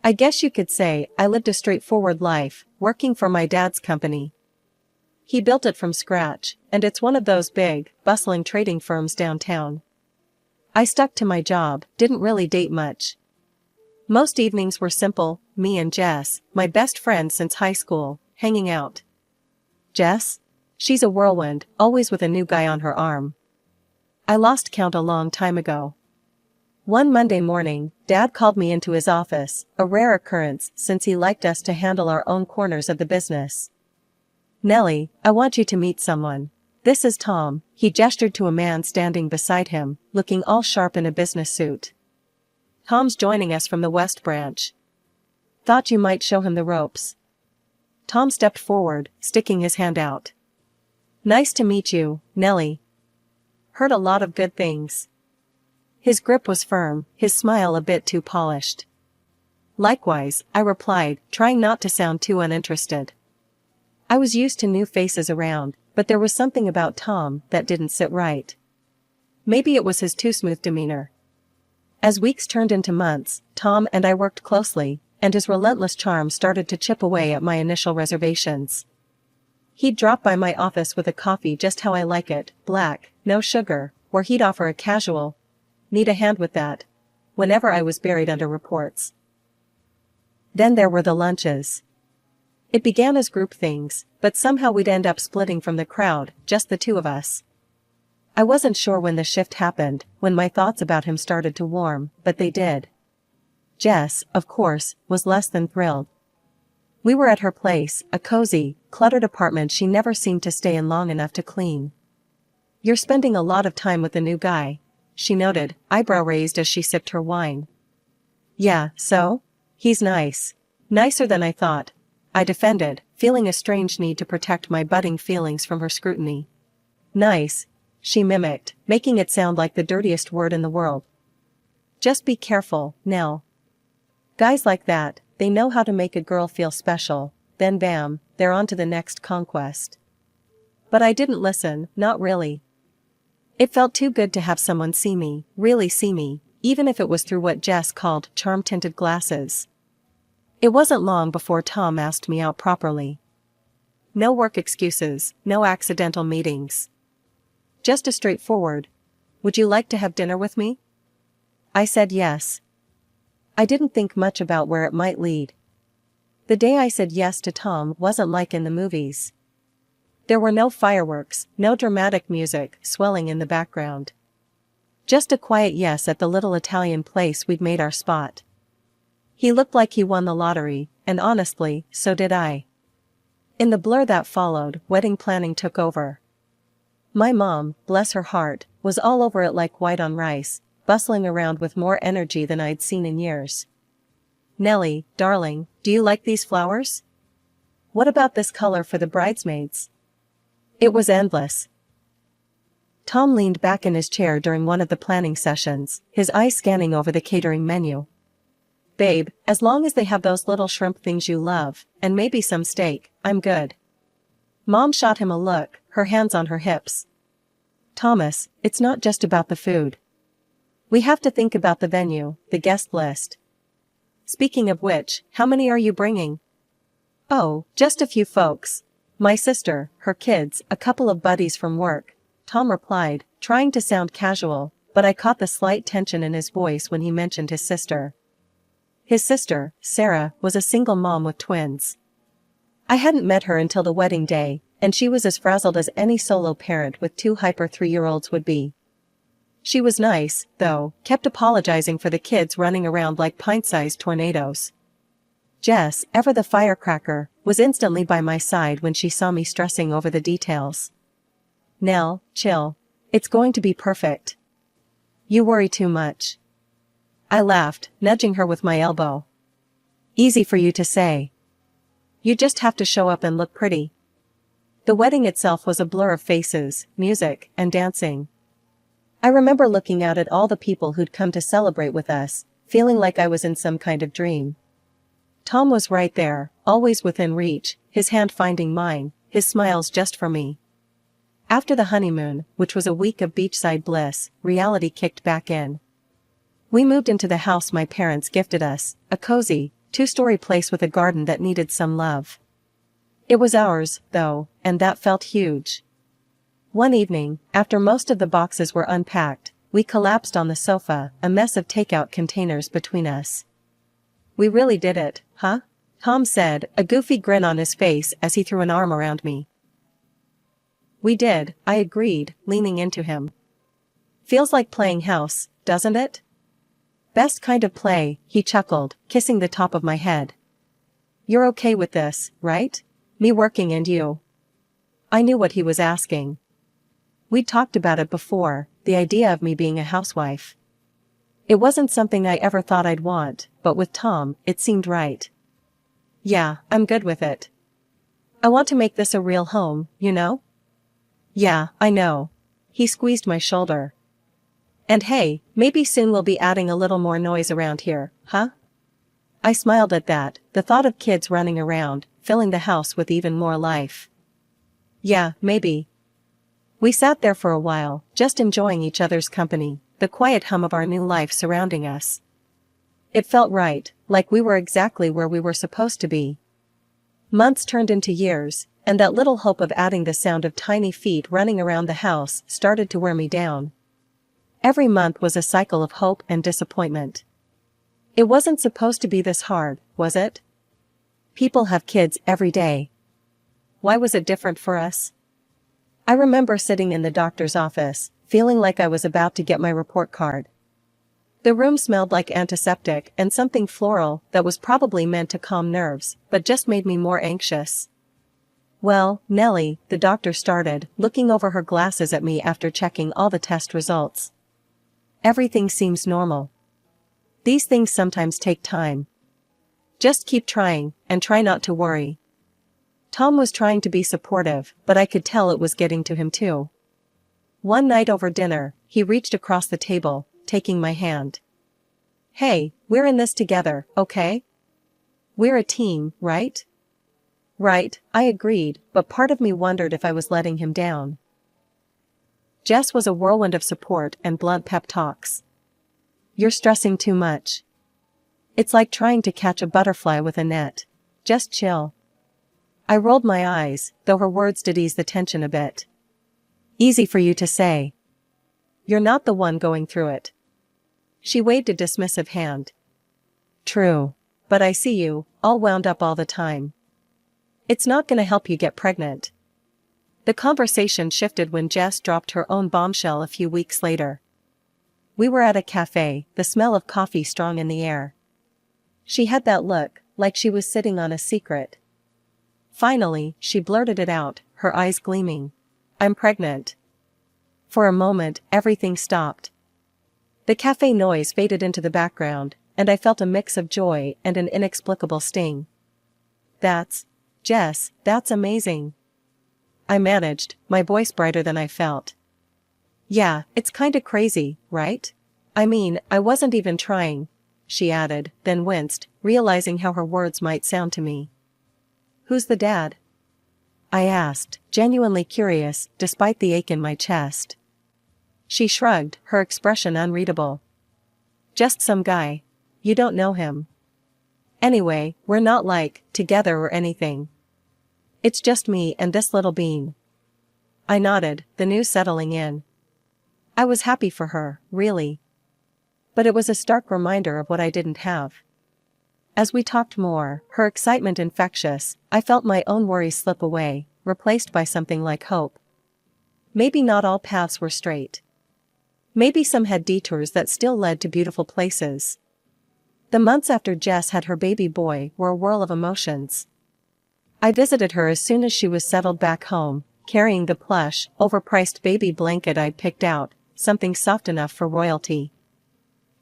I guess you could say I lived a straightforward life, working for my dad's company. He built it from scratch, and it's one of those big, bustling trading firms downtown. I stuck to my job, didn't really date much. Most evenings were simple, me and Jess, my best friend since high school, hanging out. Jess? She's a whirlwind, always with a new guy on her arm. I lost count a long time ago. One Monday morning, Dad called me into his office, a rare occurrence since he liked us to handle our own corners of the business. "Nellie, I want you to meet someone. This is Tom," he gestured to a man standing beside him, looking all sharp in a business suit. "Tom's joining us from the West Branch. Thought you might show him the ropes." Tom stepped forward, sticking his hand out. "Nice to meet you, Nellie. Heard a lot of good things." His grip was firm, his smile a bit too polished. "Likewise," I replied, trying not to sound too uninterested. I was used to new faces around, but there was something about Tom that didn't sit right. Maybe it was his too smooth demeanor. As weeks turned into months, Tom and I worked closely, and his relentless charm started to chip away at my initial reservations. He'd drop by my office with a coffee just how I like it, black, no sugar, or he'd offer a casual, "Need a hand with that?" whenever I was buried under reports. Then there were the lunches. It began as group things, but somehow we'd end up splitting from the crowd, just the two of us. I wasn't sure when the shift happened, when my thoughts about him started to warm, but they did. Jess, of course, was less than thrilled. We were at her place, a cozy, cluttered apartment she never seemed to stay in long enough to clean. "You're spending a lot of time with the new guy," she noted, eyebrow raised as she sipped her wine. "Yeah, so? He's nice. Nicer than I thought," I defended, feeling a strange need to protect my budding feelings from her scrutiny. "Nice," she mimicked, making it sound like the dirtiest word in the world. "Just be careful, Nell. Guys like that, they know how to make a girl feel special, then bam, they're on to the next conquest." But I didn't listen, not really. It felt too good to have someone see me, really see me, even if it was through what Jess called charm-tinted glasses. It wasn't long before Tom asked me out properly. No work excuses, no accidental meetings. Just a straightforward, "Would you like to have dinner with me?" I said yes. I didn't think much about where it might lead. The day I said yes to Tom wasn't like in the movies. There were no fireworks, no dramatic music swelling in the background. Just a quiet yes at the little Italian place we'd made our spot. He looked like he won the lottery, and honestly, so did I. In the blur that followed, wedding planning took over. My mom, bless her heart, was all over it like white on rice, bustling around with more energy than I'd seen in years. "Nellie, darling, do you like these flowers? What about this color for the bridesmaids?" It was endless. Tom leaned back in his chair during one of the planning sessions, his eyes scanning over the catering menu. "Babe, as long as they have those little shrimp things you love, and maybe some steak, I'm good." Mom shot him a look, her hands on her hips. "Thomas, it's not just about the food. We have to think about the venue, the guest list. Speaking of which, how many are you bringing?" "Oh, just a few folks. My sister, her kids, a couple of buddies from work," Tom replied, trying to sound casual, but I caught the slight tension in his voice when he mentioned his sister. His sister, Sarah, was a single mom with twins. I hadn't met her until the wedding day, and she was as frazzled as any solo parent with two hyper 3-year-olds would be. She was nice, though, kept apologizing for the kids running around like pint-sized tornadoes. Jess, ever the firecracker, was instantly by my side when she saw me stressing over the details. "Nell, chill. It's going to be perfect. You worry too much." I laughed, nudging her with my elbow. "Easy for you to say. You just have to show up and look pretty." The wedding itself was a blur of faces, music, and dancing. I remember looking out at all the people who'd come to celebrate with us, feeling like I was in some kind of dream. Tom was right there, always within reach, his hand finding mine, his smiles just for me. After the honeymoon, which was a week of beachside bliss, reality kicked back in. We moved into the house my parents gifted us, a cozy, two-story place with a garden that needed some love. It was ours, though, and that felt huge. One evening, after most of the boxes were unpacked, we collapsed on the sofa, a mess of takeout containers between us. "We really did it, huh?" Tom said, a goofy grin on his face as he threw an arm around me. "We did," I agreed, leaning into him. "Feels like playing house, doesn't it?" "Best kind of play," he chuckled, kissing the top of my head. "You're okay with this, right? Me working and you?" I knew what he was asking. We'd talked about it before, the idea of me being a housewife. It wasn't something I ever thought I'd want, but with Tom, it seemed right. "Yeah, I'm good with it. I want to make this a real home, you know?" "Yeah, I know." He squeezed my shoulder. "And hey, maybe soon we'll be adding a little more noise around here, huh?" I smiled at that, the thought of kids running around, filling the house with even more life. "Yeah, maybe." We sat there for a while, just enjoying each other's company, the quiet hum of our new life surrounding us. It felt right, like we were exactly where we were supposed to be. Months turned into years, and that little hope of adding the sound of tiny feet running around the house started to wear me down. Every month was a cycle of hope and disappointment. It wasn't supposed to be this hard, was it? People have kids every day. Why was it different for us? I remember sitting in the doctor's office, feeling like I was about to get my report card. The room smelled like antiseptic and something floral that was probably meant to calm nerves, but just made me more anxious. "Well, Nellie," the doctor started, looking over her glasses at me after checking all the test results. "Everything seems normal. These things sometimes take time. Just keep trying, and try not to worry." Tom was trying to be supportive, but I could tell it was getting to him too. One night over dinner, he reached across the table, taking my hand. "Hey, we're in this together, okay? We're a team, right?" "Right," I agreed, but part of me wondered if I was letting him down. Jess was a whirlwind of support and blunt pep talks. "You're stressing too much. It's like trying to catch a butterfly with a net. Just chill." I rolled my eyes, though her words did ease the tension a bit. "Easy for you to say. You're not the one going through it." She waved a dismissive hand. "True. But I see you, all wound up all the time. It's not gonna help you get pregnant." The conversation shifted when Jess dropped her own bombshell a few weeks later. We were at a cafe, the smell of coffee strong in the air. She had that look, like she was sitting on a secret. Finally, she blurted it out, her eyes gleaming. "I'm pregnant." For a moment, everything stopped. The cafe noise faded into the background, and I felt a mix of joy and an inexplicable sting. Jess, that's amazing." I managed, my voice brighter than I felt. "Yeah, it's kinda crazy, right? I mean, I wasn't even trying," she added, then winced, realizing how her words might sound to me. "Who's the dad?" I asked, genuinely curious, despite the ache in my chest. She shrugged, her expression unreadable. "Just some guy. You don't know him. Anyway, we're not together or anything. It's just me and this little bean." I nodded, the news settling in. I was happy for her, really. But it was a stark reminder of what I didn't have. As we talked more, her excitement infectious, I felt my own worries slip away, replaced by something like hope. Maybe not all paths were straight. Maybe some had detours that still led to beautiful places. The months after Jess had her baby boy were a whirl of emotions. I visited her as soon as she was settled back home, carrying the plush, overpriced baby blanket I'd picked out, something soft enough for royalty.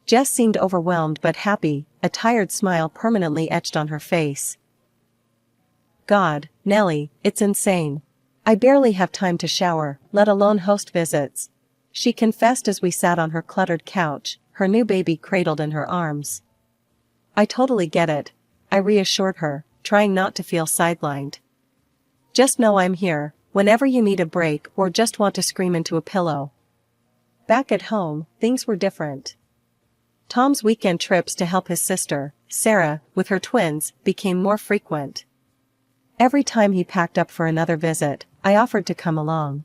Jess seemed overwhelmed but happy, a tired smile permanently etched on her face. "God, Nellie, it's insane. I barely have time to shower, let alone host visits," she confessed as we sat on her cluttered couch, her new baby cradled in her arms. "I totally get it," I reassured her, trying not to feel sidelined. "Just know I'm here, whenever you need a break or just want to scream into a pillow." Back at home, things were different. Tom's weekend trips to help his sister, Sarah, with her twins, became more frequent. Every time he packed up for another visit, I offered to come along.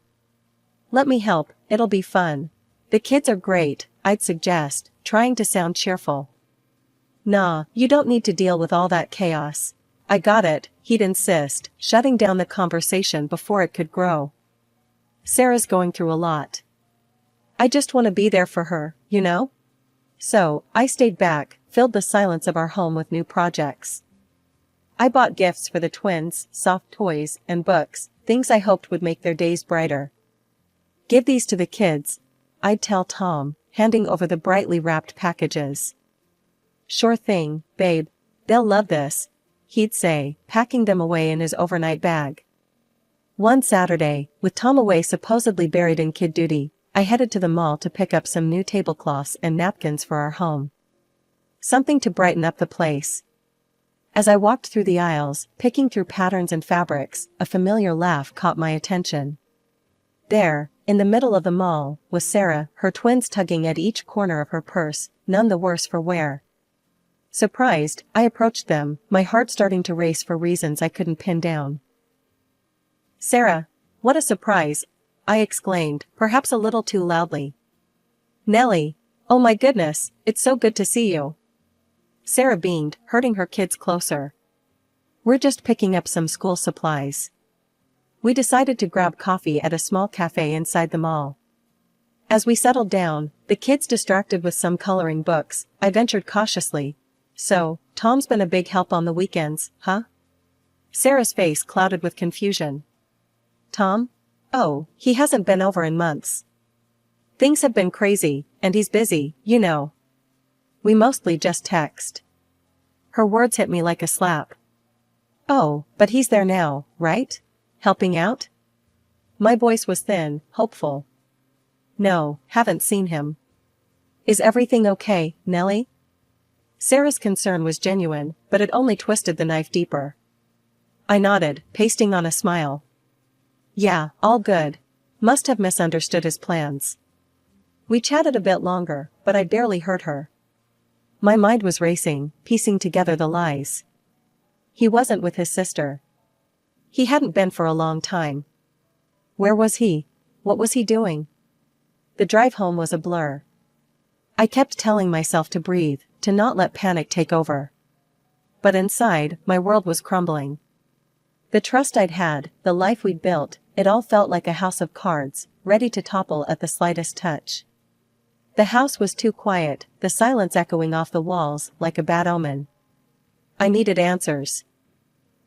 "Let me help, it'll be fun. The kids are great," I'd suggest, trying to sound cheerful. "Nah, you don't need to deal with all that chaos. I got it," he'd insist, shutting down the conversation before it could grow. "Sarah's going through a lot. I just want to be there for her, you know?" So, I stayed back, filled the silence of our home with new projects. I bought gifts for the twins, soft toys, and books, things I hoped would make their days brighter. "Give these to the kids," I'd tell Tom, handing over the brightly wrapped packages. "Sure thing, babe. They'll love this," he'd say, packing them away in his overnight bag. One Saturday, with Tom away supposedly buried in kid duty, I headed to the mall to pick up some new tablecloths and napkins for our home. Something to brighten up the place. As I walked through the aisles, picking through patterns and fabrics, a familiar laugh caught my attention. There, in the middle of the mall, was Sarah, her twins tugging at each corner of her purse, none the worse for wear. Surprised, I approached them, my heart starting to race for reasons I couldn't pin down. "Sarah, what a surprise!" I exclaimed, perhaps a little too loudly. "Nellie, oh my goodness, it's so good to see you." Sarah beamed, herding her kids closer. "We're just picking up some school supplies. We decided to grab coffee at a small cafe inside the mall." As we settled down, the kids distracted with some coloring books, I ventured cautiously, "So, Tom's been a big help on the weekends, huh?" Sarah's face clouded with confusion. "Tom? Oh, he hasn't been over in months. Things have been crazy, and he's busy, you know. We mostly just text." Her words hit me like a slap. "Oh, but he's there now, right? Helping out?" My voice was thin, hopeful. "No, haven't seen him." "Is everything okay, Nellie?" Sarah's concern was genuine, but it only twisted the knife deeper. I nodded, pasting on a smile. "Yeah, all good. Must have misunderstood his plans." We chatted a bit longer, but I barely heard her. My mind was racing, piecing together the lies. He wasn't with his sister. He hadn't been for a long time. Where was he? What was he doing? The drive home was a blur. I kept telling myself to breathe, to not let panic take over. But inside, my world was crumbling. The trust I'd had, the life we'd built, it all felt like a house of cards, ready to topple at the slightest touch. The house was too quiet, the silence echoing off the walls like a bad omen. I needed answers.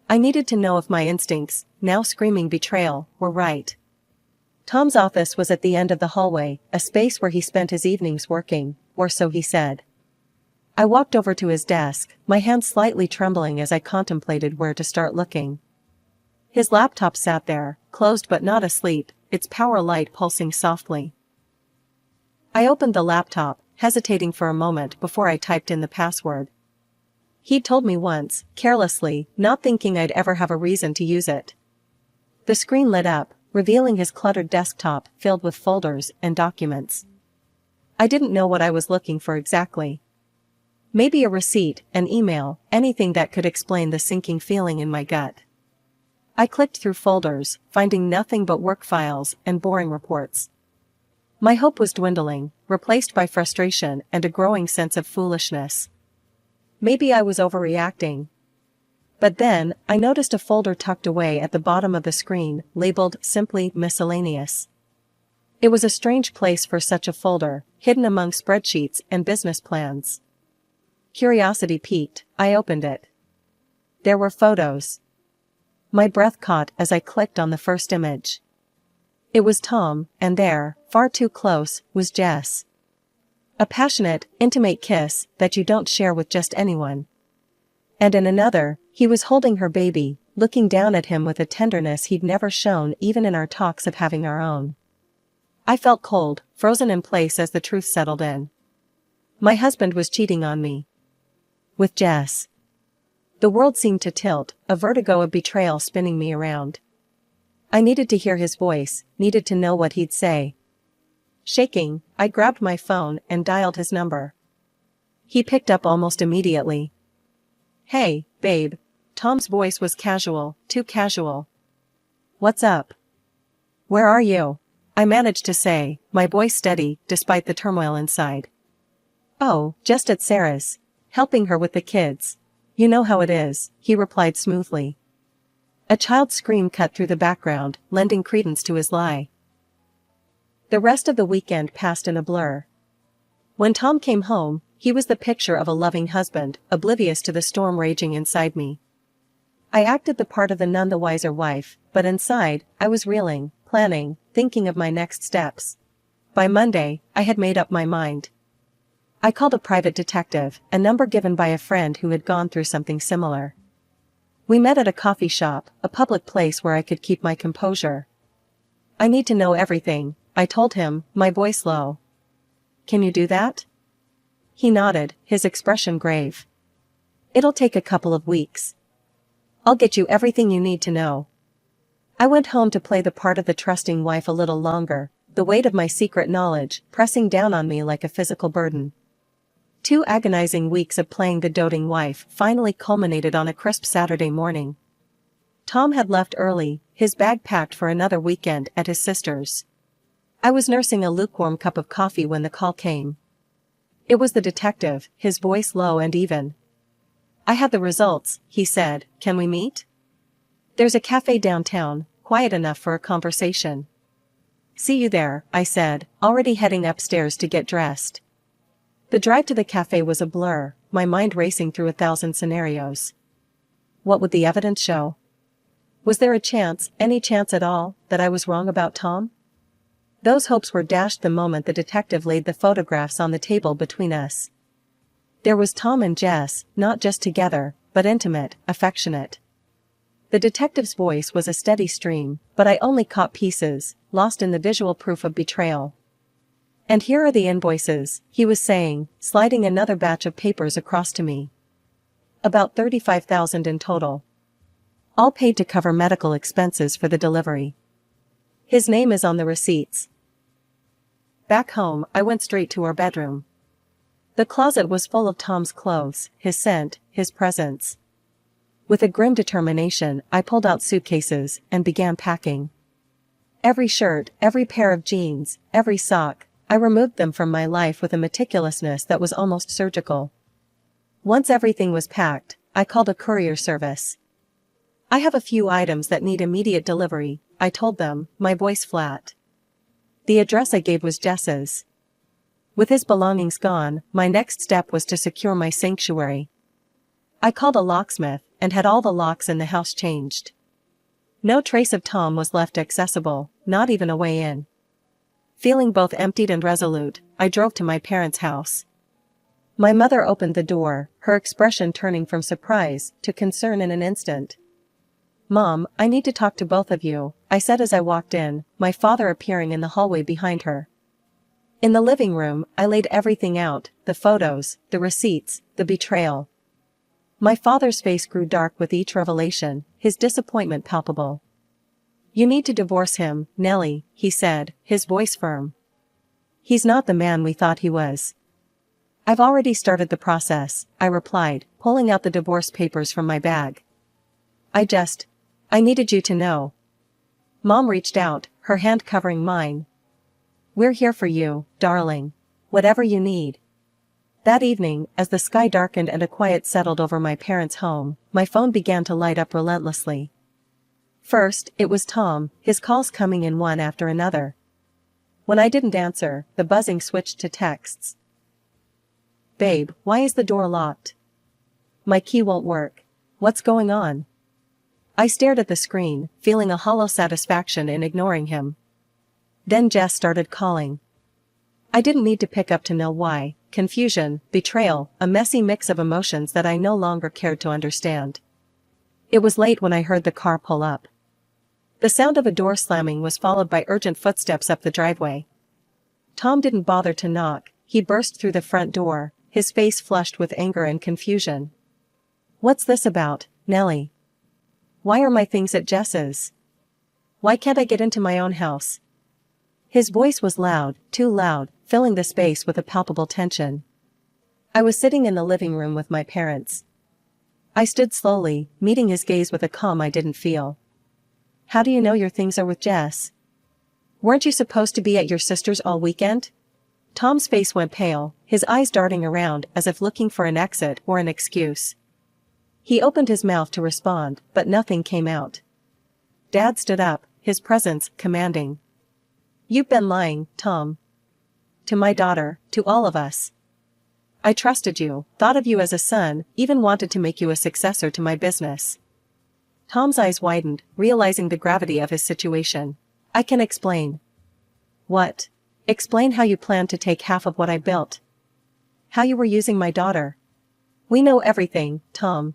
I needed to know if my instincts, now screaming betrayal, were right. Tom's office was at the end of the hallway, a space where he spent his evenings working, or so he said. I walked over to his desk, my hands slightly trembling as I contemplated where to start looking. His laptop sat there, closed but not asleep, its power light pulsing softly. I opened the laptop, hesitating for a moment before I typed in the password. He'd told me once, carelessly, not thinking I'd ever have a reason to use it. The screen lit up, revealing his cluttered desktop filled with folders and documents. I didn't know what I was looking for exactly. Maybe a receipt, an email, anything that could explain the sinking feeling in my gut. I clicked through folders, finding nothing but work files and boring reports. My hope was dwindling, replaced by frustration and a growing sense of foolishness. Maybe I was overreacting. But then, I noticed a folder tucked away at the bottom of the screen, labeled simply Miscellaneous. It was a strange place for such a folder, hidden among spreadsheets and business plans. Curiosity piqued, I opened it. There were photos. My breath caught as I clicked on the first image. It was Tom, and there, far too close, was Jess. A passionate, intimate kiss that you don't share with just anyone. And in another, he was holding her baby, looking down at him with a tenderness he'd never shown even in our talks of having our own. I felt cold, frozen in place as the truth settled in. My husband was cheating on me. With Jess. The world seemed to tilt, a vertigo of betrayal spinning me around. I needed to hear his voice, needed to know what he'd say. Shaking, I grabbed my phone and dialed his number. He picked up almost immediately. Hey, babe. Tom's voice was casual, too casual. What's up? Where are you? I managed to say, my voice steady, despite the turmoil inside. Oh, just at Sarah's. Helping her with the kids. You know how it is, he replied smoothly. A child's scream cut through the background, lending credence to his lie. The rest of the weekend passed in a blur. When Tom came home, he was the picture of a loving husband, oblivious to the storm raging inside me. I acted the part of the none the wiser wife, but inside, I was reeling, planning, thinking of my next steps. By Monday, I had made up my mind. I called a private detective, a number given by a friend who had gone through something similar. We met at a coffee shop, a public place where I could keep my composure. I need to know everything, I told him, my voice low. Can you do that? He nodded, his expression grave. It'll take a couple of weeks. I'll get you everything you need to know. I went home to play the part of the trusting wife a little longer, the weight of my secret knowledge pressing down on me like a physical burden. 2 agonizing weeks of playing the doting wife finally culminated on a crisp Saturday morning. Tom had left early, his bag packed for another weekend at his sister's. I was nursing a lukewarm cup of coffee when the call came. It was the detective, his voice low and even. I have the results, he said, can we meet? There's a cafe downtown, quiet enough for a conversation. See you there, I said, already heading upstairs to get dressed. The drive to the cafe was a blur, my mind racing through 1,000 scenarios. What would the evidence show? Was there a chance, any chance at all, that I was wrong about Tom? Those hopes were dashed the moment the detective laid the photographs on the table between us. There was Tom and Jess, not just together, but intimate, affectionate. The detective's voice was a steady stream, but I only caught pieces, lost in the visual proof of betrayal. And here are the invoices, he was saying, sliding another batch of papers across to me. About $35,000 in total. All paid to cover medical expenses for the delivery. His name is on the receipts. Back home, I went straight to our bedroom. The closet was full of Tom's clothes, his scent, his presence. With a grim determination, I pulled out suitcases and began packing. Every shirt, every pair of jeans, every sock, I removed them from my life with a meticulousness that was almost surgical. Once everything was packed, I called a courier service. I have a few items that need immediate delivery, I told them, my voice flat. The address I gave was Jess's. With his belongings gone, my next step was to secure my sanctuary. I called a locksmith, and had all the locks in the house changed. No trace of Tom was left accessible, not even a way in. Feeling both emptied and resolute, I drove to my parents' house. My mother opened the door, her expression turning from surprise to concern in an instant. Mom, I need to talk to both of you, I said as I walked in, my father appearing in the hallway behind her. In the living room, I laid everything out, the photos, the receipts, the betrayal. My father's face grew dark with each revelation, his disappointment palpable. You need to divorce him, Nellie, he said, his voice firm. He's not the man we thought he was. I've already started the process, I replied, pulling out the divorce papers from my bag. I needed you to know. Mom reached out, her hand covering mine. We're here for you, darling. Whatever you need. That evening, as the sky darkened and a quiet settled over my parents' home, my phone began to light up relentlessly. First, it was Tom, his calls coming in one after another. When I didn't answer, the buzzing switched to texts. Babe, why is the door locked? My key won't work. What's going on? I stared at the screen, feeling a hollow satisfaction in ignoring him. Then Jess started calling. I didn't need to pick up to know why. Confusion, betrayal, a messy mix of emotions that I no longer cared to understand. It was late when I heard the car pull up. The sound of a door slamming was followed by urgent footsteps up the driveway. Tom didn't bother to knock, he burst through the front door, his face flushed with anger and confusion. What's this about, Nellie? Why are my things at Jess's? Why can't I get into my own house? His voice was loud, too loud, filling the space with a palpable tension. I was sitting in the living room with my parents. I stood slowly, meeting his gaze with a calm I didn't feel. How do you know your things are with Jess? Weren't you supposed to be at your sister's all weekend? Tom's face went pale, his eyes darting around as if looking for an exit or an excuse. He opened his mouth to respond, but nothing came out. Dad stood up, his presence commanding. You've been lying, Tom. To my daughter, to all of us. I trusted you, thought of you as a son, even wanted to make you a successor to my business. Tom's eyes widened, realizing the gravity of his situation. I can explain. What? Explain how you planned to take half of what I built. How you were using my daughter. We know everything, Tom.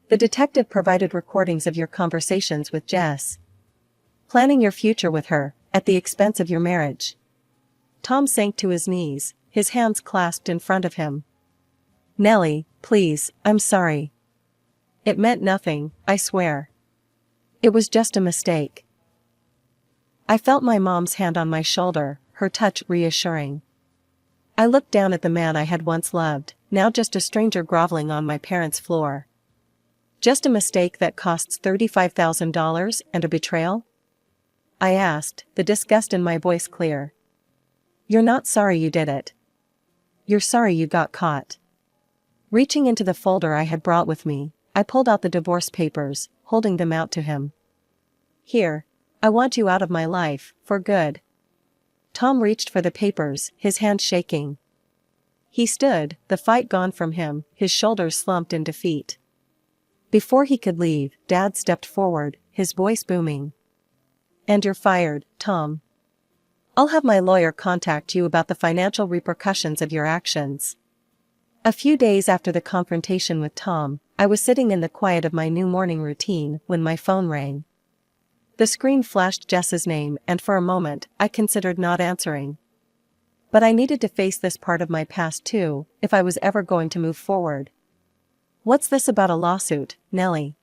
The detective provided recordings of your conversations with Jess. Planning your future with her, at the expense of your marriage. Tom sank to his knees, his hands clasped in front of him. Nellie, please, I'm sorry. It meant nothing, I swear. It was just a mistake. I felt my mom's hand on my shoulder, her touch reassuring. I looked down at the man I had once loved, now just a stranger groveling on my parents' floor. Just a mistake that costs $35,000 and a betrayal? I asked, the disgust in my voice clear. You're not sorry you did it. You're sorry you got caught. Reaching into the folder I had brought with me, I pulled out the divorce papers, holding them out to him. Here, I want you out of my life, for good. Tom reached for the papers, his hand shaking. He stood, the fight gone from him, his shoulders slumped in defeat. Before he could leave, Dad stepped forward, his voice booming. And you're fired, Tom. I'll have my lawyer contact you about the financial repercussions of your actions. A few days after the confrontation with Tom, I was sitting in the quiet of my new morning routine when my phone rang. The screen flashed Jess's name and for a moment, I considered not answering. But I needed to face this part of my past too, if I was ever going to move forward. What's this about a lawsuit, Nellie?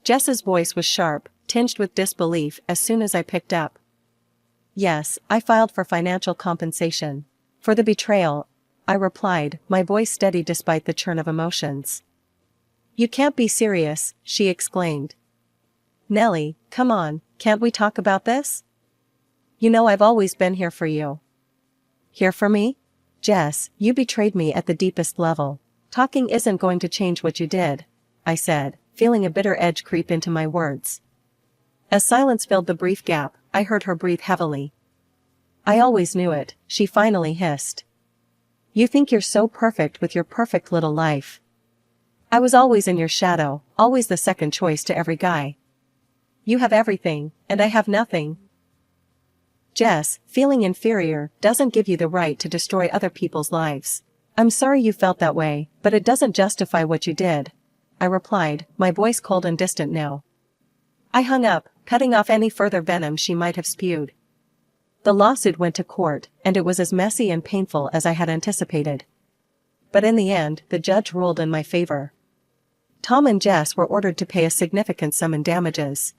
Jess's voice was sharp, tinged with disbelief as soon as I picked up. Yes, I filed for financial compensation. For the betrayal, I replied, my voice steady despite the churn of emotions. You can't be serious, she exclaimed. Nellie, come on, can't we talk about this? You know I've always been here for you. Here for me? Jess, you betrayed me at the deepest level. Talking isn't going to change what you did, I said, feeling a bitter edge creep into my words. As silence filled the brief gap, I heard her breathe heavily. I always knew it, she finally hissed. You think you're so perfect with your perfect little life. I was always in your shadow, always the second choice to every guy. You have everything, and I have nothing. Jess, feeling inferior doesn't give you the right to destroy other people's lives. I'm sorry you felt that way, but it doesn't justify what you did, I replied, my voice cold and distant now. I hung up, cutting off any further venom she might have spewed. The lawsuit went to court, and it was as messy and painful as I had anticipated. But in the end, the judge ruled in my favor. Tom and Jess were ordered to pay a significant sum in damages.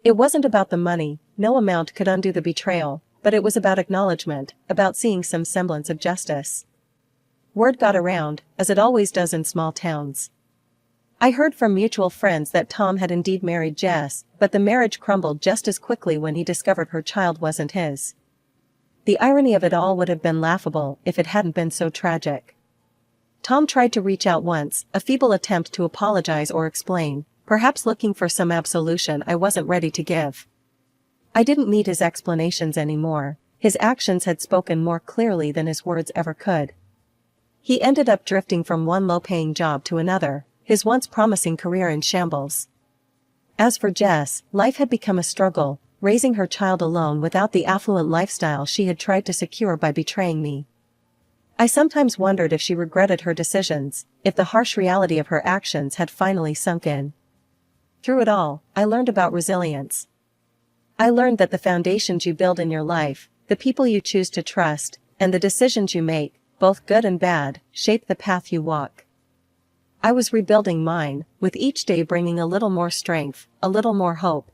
It wasn't about the money, no amount could undo the betrayal, but it was about acknowledgement, about seeing some semblance of justice. Word got around, as it always does in small towns. I heard from mutual friends that Tom had indeed married Jess, but the marriage crumbled just as quickly when he discovered her child wasn't his. The irony of it all would have been laughable if it hadn't been so tragic. Tom tried to reach out once, a feeble attempt to apologize or explain, perhaps looking for some absolution I wasn't ready to give. I didn't need his explanations anymore, his actions had spoken more clearly than his words ever could. He ended up drifting from one low-paying job to another, his once promising career in shambles. As for Jess, life had become a struggle, raising her child alone without the affluent lifestyle she had tried to secure by betraying me. I sometimes wondered if she regretted her decisions, if the harsh reality of her actions had finally sunk in. Through it all, I learned about resilience. I learned that the foundations you build in your life, the people you choose to trust, and the decisions you make, both good and bad, shape the path you walk. I was rebuilding mine, with each day bringing a little more strength, a little more hope,